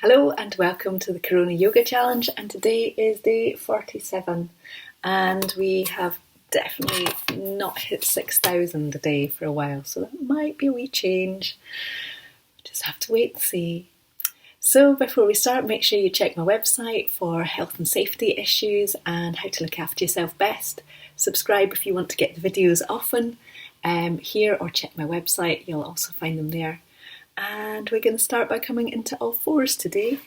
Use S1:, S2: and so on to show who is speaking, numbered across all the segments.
S1: Hello and welcome to the Corona Yoga Challenge, and today is day 47 and we have definitely not hit 6,000 a day for a while, so that might be a wee change. Just have to wait and see. So before we start, make sure you check my website for health and safety issues and how to look after yourself best. Subscribe if you want to get the videos often here, or check my website, you'll also find them there. And we're going to start by coming into all fours today.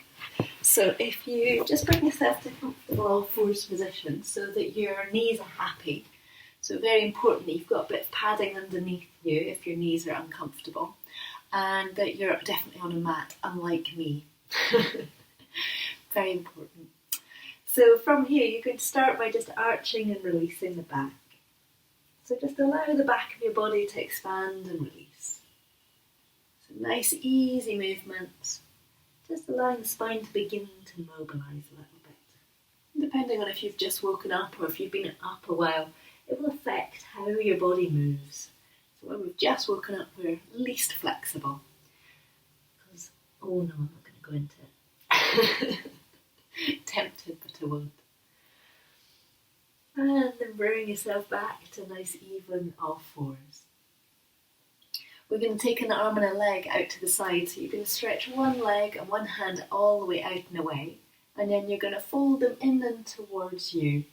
S1: So if you just bring yourself to a comfortable all fours position so that your knees are happy. So very important that you've got a bit of padding underneath you if your knees are uncomfortable, and that you're definitely on a mat, unlike me. Very important. So from here you're going to start by just arching and releasing the back. So just allow the back of your body to expand and release. Nice easy movements, just allowing the spine to begin to mobilise a little bit. Depending on if you've just woken up or if you've been up a while, it will affect how your body moves. So when we've just woken up, we're least flexible. Because, oh no, I'm not going to go into it. Tempted, but I won't. And then bring yourself back to nice even all fours. We're going to take an arm and a leg out to the side, so you're going to stretch one leg and one hand all the way out and away, and then you're going to fold them in and towards you,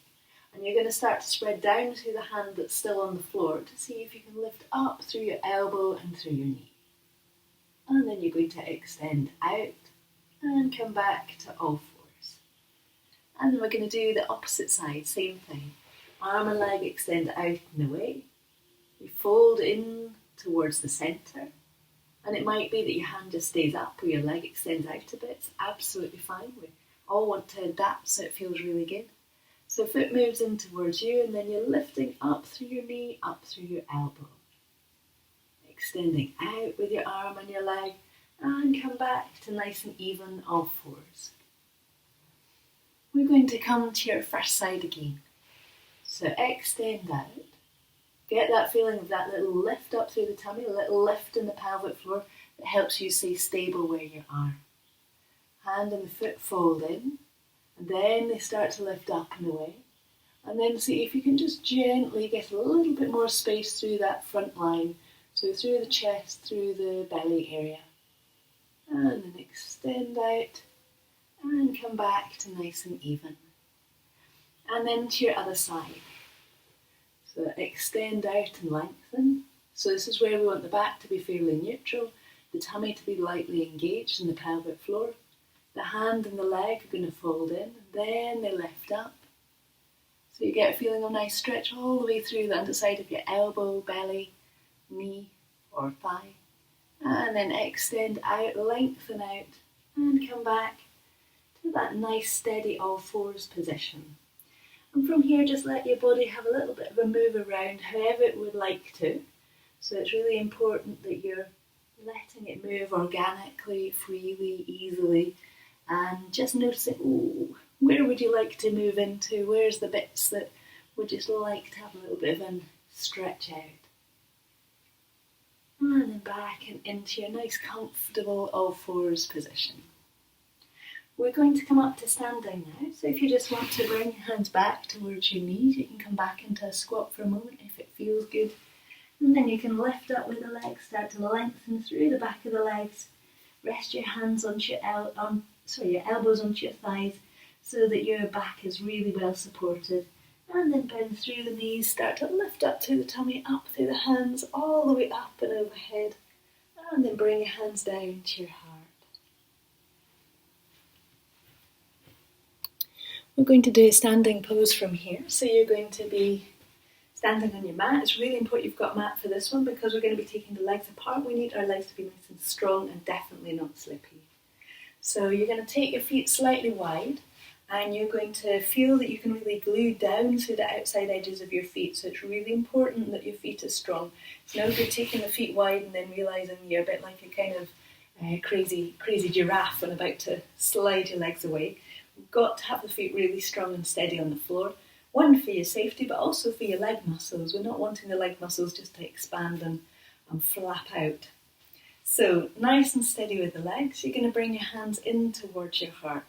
S1: and you're going to start to spread down through the hand that's still on the floor to see if you can lift up through your elbow and through your knee, and then you're going to extend out and come back to all fours, and then we're going to do the opposite side, same thing, arm and leg extend out and away, you fold in towards the centre, and it might be that your hand just stays up or your leg extends out a bit. It's absolutely fine. We all want to adapt so it feels really good. So foot moves in towards you, and then you're lifting up through your knee, up through your elbow, extending out with your arm and your leg, and come back to nice and even all fours. We're going to come to your first side again. So extend out. Get that feeling of that little lift up through the tummy, a little lift in the pelvic floor that helps you stay stable where you are. Hand and the foot fold in, and then they start to lift up and away. And then see if you can just gently get a little bit more space through that front line, so through the chest, through the belly area. And then extend out and come back to nice and even. And then to your other side. So extend out and lengthen. So this is where we want the back to be fairly neutral, the tummy to be lightly engaged in the pelvic floor. The hand and the leg are going to fold in, and then they lift up. So you get a feeling of nice stretch all the way through the underside of your elbow, belly, knee or thigh. And then extend out, lengthen out, and come back to that nice steady all fours position. And from here, just let your body have a little bit of a move around however it would like to. So it's really important that you're letting it move organically, freely, easily, and just noticing, where would you like to move into? Where's the bits that would just like to have a little bit of a stretch out? And then back and into your nice, comfortable all fours position. We're going to come up to standing now, so if you just want to bring your hands back towards your knees, you can come back into a squat for a moment if it feels good. And then you can lift up with the legs, start to lengthen through the back of the legs. Rest your hands onto your elbows onto your thighs so that your back is really well supported. And then bend through the knees, start to lift up through the tummy, up through the hands, all the way up and overhead. And then bring your hands down to your heart. We're going to do a standing pose from here. So you're going to be standing on your mat. It's really important you've got a mat for this one because we're going to be taking the legs apart. We need our legs to be nice and strong and definitely not slippy. So you're going to take your feet slightly wide, and you're going to feel that you can really glue down through the outside edges of your feet. So it's really important that your feet are strong. It's no good taking the feet wide and then realising you're a bit like a kind of crazy giraffe and about to slide your legs away. You've got to have the feet really strong and steady on the floor. One, for your safety, but also for your leg muscles. We're not wanting the leg muscles just to expand and flap out. So nice and steady with the legs, you're going to bring your hands in towards your heart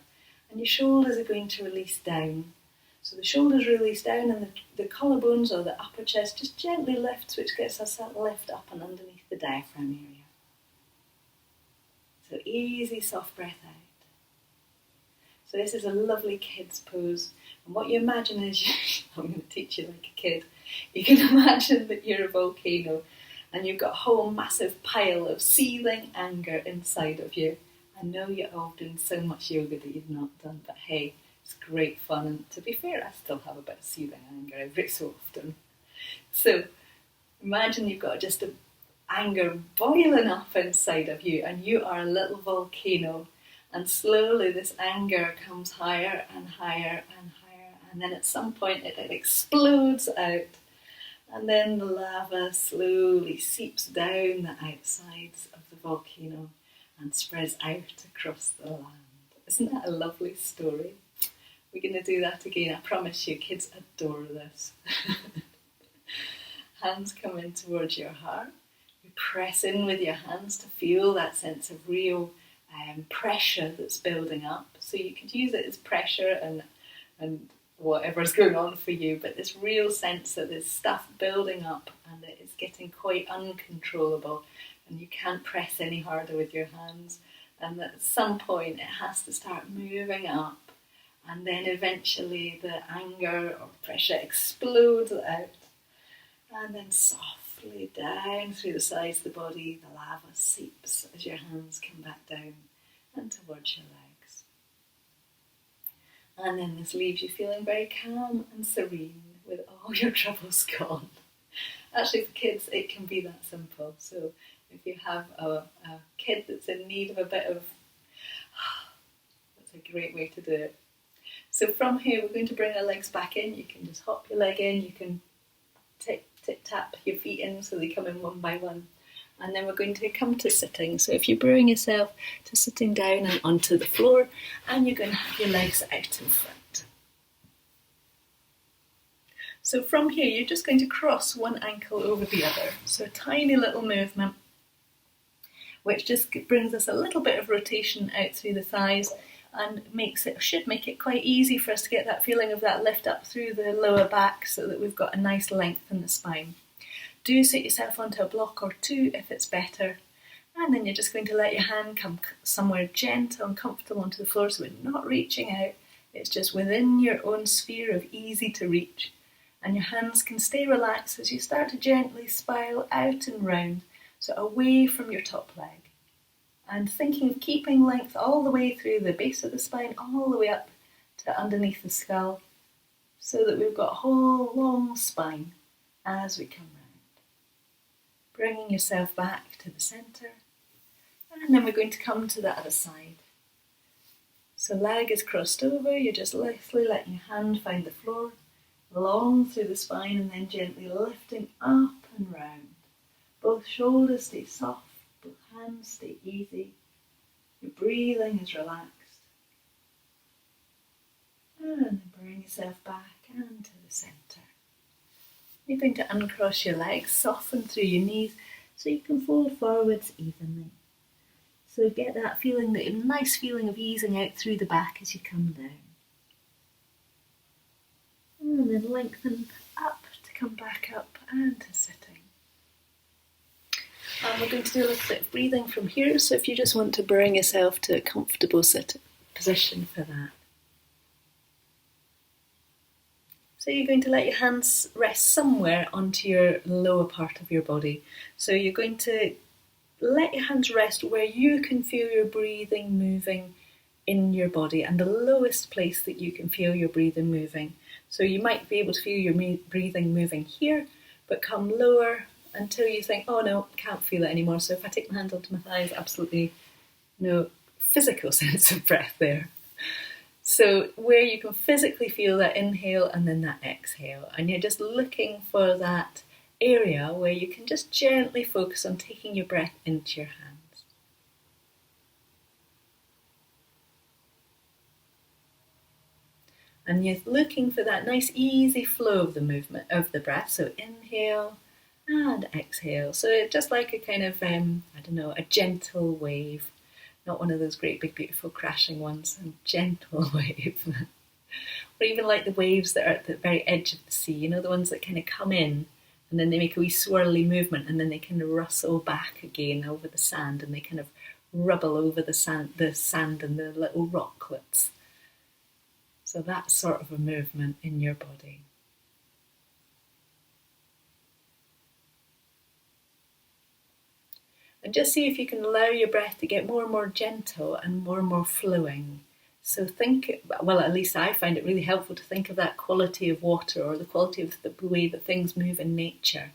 S1: and your shoulders are going to release down. So the shoulders release down and the collarbones or the upper chest just gently lifts, which gets us that lift up and underneath the diaphragm area. So easy, soft breath out. So this is a lovely kid's pose. And what you imagine is, I'm going to teach you like a kid, you can imagine that you're a volcano and you've got a whole massive pile of seething anger inside of you. I know you're all doing so much yoga that you've not done, but hey, it's great fun. And to be fair, I still have a bit of seething anger every so often. So imagine you've got just a anger boiling up inside of you and you are a little volcano, and slowly this anger comes higher and higher and higher, and then at some point it explodes out, and then the lava slowly seeps down the outsides of the volcano and spreads out across the land. Isn't that a lovely story? We're going to do that again. I promise you, kids adore this. Hands come in towards your heart. You press in with your hands to feel that sense of real pressure that's building up. So you could use it as pressure and whatever's going on for you, but this real sense that there's stuff building up and that it's getting quite uncontrollable and you can't press any harder with your hands, and that at some point it has to start moving up, and then eventually the anger or pressure explodes out, and then softly down through the sides of the body the lava seeps as your hands come back down and towards your legs. And then this leaves you feeling very calm and serene with all your troubles gone. Actually, for kids, it can be that simple. So if you have a kid that's in need of a bit of, that's a great way to do it. So from here, we're going to bring our legs back in. You can just hop your leg in. You can tap your feet in so they come in one by one. And then we're going to come to sitting. So if you bring yourself to sitting down and onto the floor, and you're going to have your legs out in front. So from here, you're just going to cross one ankle over the other. So a tiny little movement, which just brings us a little bit of rotation out through the thighs and should make it quite easy for us to get that feeling of that lift up through the lower back so that we've got a nice length in the spine. Do sit yourself onto a block or two if it's better, and then you're just going to let your hand come somewhere gentle and comfortable onto the floor, so we're not reaching out, it's just within your own sphere of easy to reach, and your hands can stay relaxed as you start to gently spiral out and round, so away from your top leg, and thinking of keeping length all the way through the base of the spine, all the way up to underneath the skull, so that we've got a whole long spine as we come round. Bringing yourself back to the centre, and then we're going to come to the other side. So leg is crossed over, you're just lightly letting your hand find the floor, long through the spine, and then gently lifting up and round. Both shoulders stay soft, both hands stay easy, your breathing is relaxed, and then bring yourself back and to the centre. You're going to uncross your legs, soften through your knees so you can fold forwards evenly. So get that feeling, that nice feeling of easing out through the back as you come down. And then lengthen up to come back up and to sitting. And we're going to do a little bit of breathing from here, so if you just want to bring yourself to a comfortable sitting position for that. So you're going to let your hands rest somewhere onto your lower part of your body. So you're going to let your hands rest where you can feel your breathing moving in your body, and the lowest place that you can feel your breathing moving. So you might be able to feel your breathing moving here, but come lower until you think, oh no, can't feel it anymore. So if I take my hand onto my thighs, absolutely no physical sense of breath there. So where you can physically feel that inhale and then that exhale, and you're just looking for that area where you can just gently focus on taking your breath into your hands. And you're looking for that nice easy flow of the movement of the breath. So inhale and exhale. So it's just like a kind of, I don't know, a gentle wave. Not one of those great big beautiful crashing ones, a gentle wave. Or even like the waves that are at the very edge of the sea, you know, the ones that kind of come in and then they make a wee swirly movement and then they kind of rustle back again over the sand and they kind of rubble over the sand and the little rocklets. So that's sort of a movement in your body. And just see if you can allow your breath to get more and more gentle and more flowing. So think, well, at least I find it really helpful to think of that quality of water or the quality of the way that things move in nature.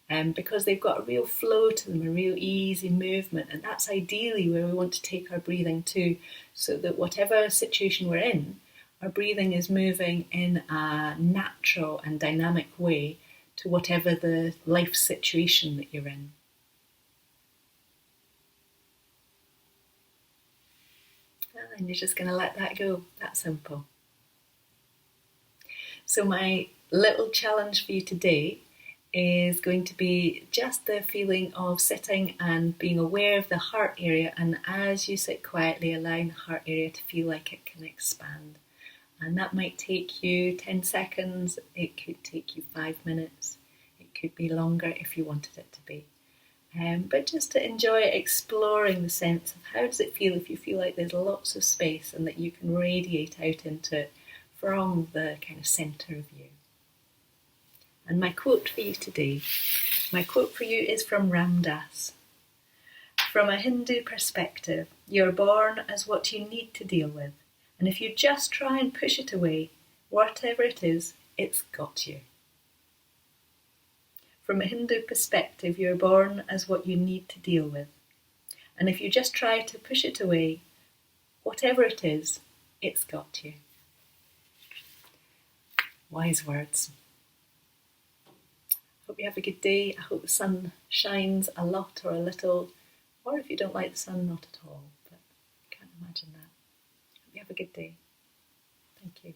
S1: Because they've got a real flow to them, a real easy movement. And that's ideally where we want to take our breathing to, so that whatever situation we're in, our breathing is moving in a natural and dynamic way to whatever the life situation that you're in. And you're just going to let that go. That simple. So my little challenge for you today is going to be just the feeling of sitting and being aware of the heart area, and as you sit quietly, allowing the heart area to feel like it can expand. And that might take you 10 seconds, it could take you 5 minutes, it could be longer if you wanted it to be. But just to enjoy exploring the sense of how does it feel if you feel like there's lots of space and that you can radiate out into it from the kind of centre of you. And my quote for you today, is from Ram Dass. From a Hindu perspective, you're born as what you need to deal with, and if you just try and push it away, whatever it is, it's got you. From a Hindu perspective, you're born as what you need to deal with. And if you just try to push it away, whatever it is, it's got you. Wise words. Hope you have a good day. I hope the sun shines a lot or a little, or if you don't like the sun, not at all. But I can't imagine that. Hope you have a good day. Thank you.